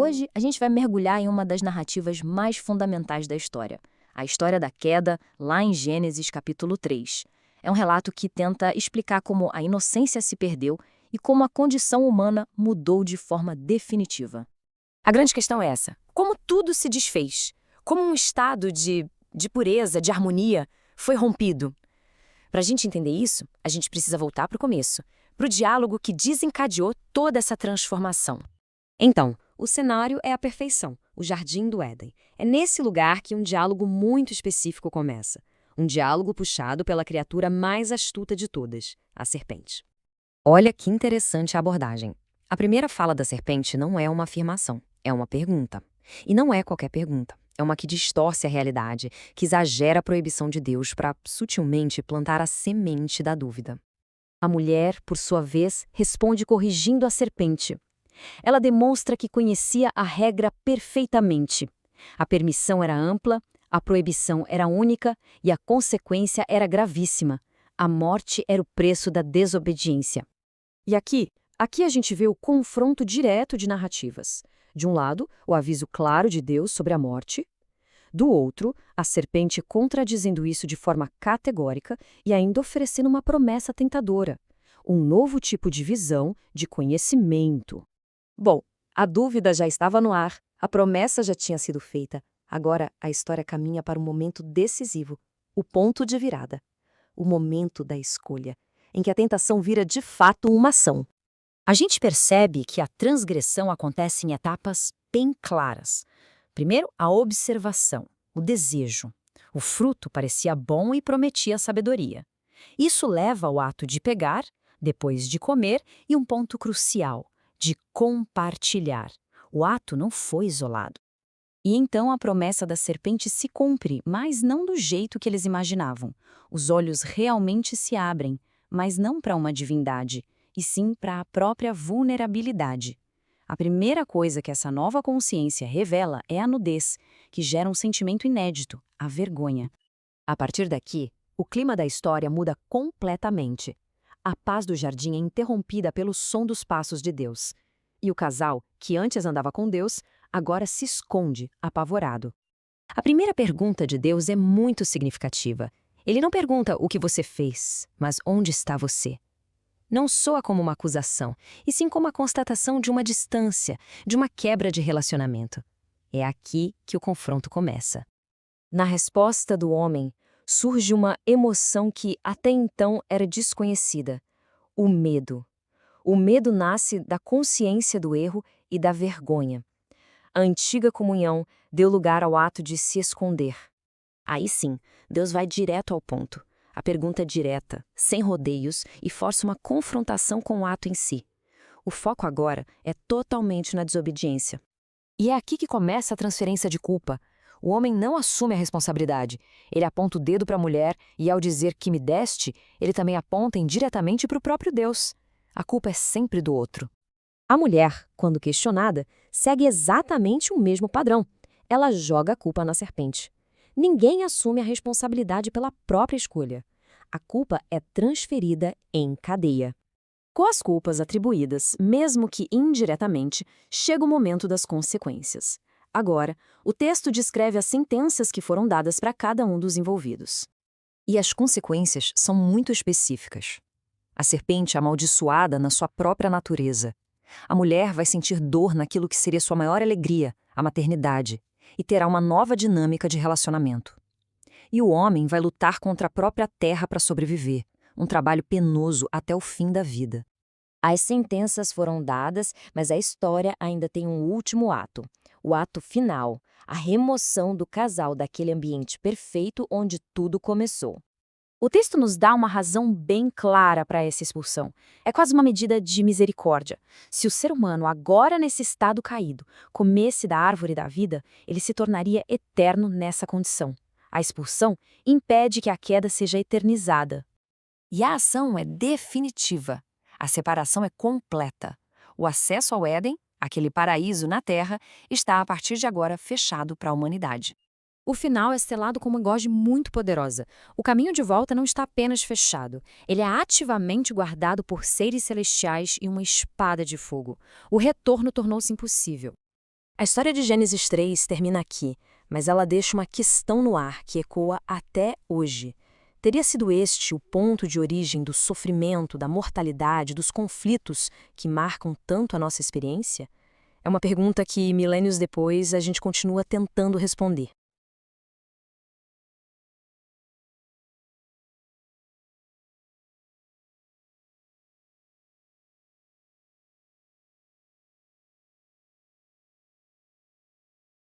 Hoje a gente vai mergulhar em uma das narrativas mais fundamentais da história, a história da queda, lá em Gênesis capítulo 3. É um relato que tenta explicar como a inocência se perdeu e como a condição humana mudou de forma definitiva. A grande questão é essa: como tudo se desfez? Como um estado de pureza, de harmonia, foi rompido? Para a gente entender isso, a gente precisa voltar para o começo, para o diálogo que desencadeou toda essa transformação. Então, o cenário é a perfeição, o Jardim do Éden. É nesse lugar que um diálogo muito específico começa. Um diálogo puxado pela criatura mais astuta de todas, a serpente. Olha que interessante a abordagem. A primeira fala da serpente não é uma afirmação, é uma pergunta. E não é qualquer pergunta. É uma que distorce a realidade, que exagera a proibição de Deus para, sutilmente, plantar a semente da dúvida. A mulher, por sua vez, responde corrigindo a serpente. Ela demonstra que conhecia a regra perfeitamente. A permissão era ampla, a proibição era única e a consequência era gravíssima. A morte era o preço da desobediência. E aqui a gente vê o confronto direto de narrativas. De um lado, o aviso claro de Deus sobre a morte. Do outro, a serpente contradizendo isso de forma categórica e ainda oferecendo uma promessa tentadora. Um novo tipo de visão, de conhecimento. Bom, a dúvida já estava no ar, a promessa já tinha sido feita. Agora a história caminha para um momento decisivo, o ponto de virada. O momento da escolha, em que a tentação vira de fato uma ação. A gente percebe que a transgressão acontece em etapas bem claras. Primeiro, a observação, o desejo. O fruto parecia bom e prometia sabedoria. Isso leva ao ato de pegar, depois de comer e um ponto crucial, de compartilhar. O ato não foi isolado. E então a promessa da serpente se cumpre, mas não do jeito que eles imaginavam. Os olhos realmente se abrem, mas não para uma divindade, e sim para a própria vulnerabilidade. A primeira coisa que essa nova consciência revela é a nudez, que gera um sentimento inédito, a vergonha. A partir daqui, o clima da história muda completamente. A paz do jardim é interrompida pelo som dos passos de Deus. E o casal, que antes andava com Deus, agora se esconde, apavorado. A primeira pergunta de Deus é muito significativa. Ele não pergunta o que você fez, mas onde está você? Não soa como uma acusação, e sim como a constatação de uma distância, de uma quebra de relacionamento. É aqui que o confronto começa. Na resposta do homem, surge uma emoção que até então era desconhecida: o medo. O medo nasce da consciência do erro e da vergonha. A antiga comunhão deu lugar ao ato de se esconder. Aí sim, Deus vai direto ao ponto. A pergunta é direta, sem rodeios, e força uma confrontação com o ato em si. O foco agora é totalmente na desobediência. E é aqui que começa a transferência de culpa. O homem não assume a responsabilidade. Ele aponta o dedo para a mulher e, ao dizer que me deste, ele também aponta indiretamente para o próprio Deus. A culpa é sempre do outro. A mulher, quando questionada, segue exatamente o mesmo padrão. Ela joga a culpa na serpente. Ninguém assume a responsabilidade pela própria escolha. A culpa é transferida em cadeia. Com as culpas atribuídas, mesmo que indiretamente, chega o momento das consequências. Agora, o texto descreve as sentenças que foram dadas para cada um dos envolvidos. E as consequências são muito específicas. A serpente é amaldiçoada na sua própria natureza. A mulher vai sentir dor naquilo que seria sua maior alegria, a maternidade, e terá uma nova dinâmica de relacionamento. E o homem vai lutar contra a própria terra para sobreviver, um trabalho penoso até o fim da vida. As sentenças foram dadas, mas a história ainda tem um último ato. O ato final, a remoção do casal daquele ambiente perfeito onde tudo começou. O texto nos dá uma razão bem clara para essa expulsão. É quase uma medida de misericórdia. Se o ser humano, agora nesse estado caído, comesse da árvore da vida, ele se tornaria eterno nessa condição. A expulsão impede que a queda seja eternizada. E a ação é definitiva. A separação é completa. O acesso ao Éden, aquele paraíso na Terra, está a partir de agora fechado para a humanidade. O final é selado com uma gosma muito poderosa. O caminho de volta não está apenas fechado. Ele é ativamente guardado por seres celestiais e uma espada de fogo. O retorno tornou-se impossível. A história de Gênesis 3 termina aqui, mas ela deixa uma questão no ar que ecoa até hoje. Teria sido este o ponto de origem do sofrimento, da mortalidade, dos conflitos que marcam tanto a nossa experiência? É uma pergunta que, milênios depois, a gente continua tentando responder.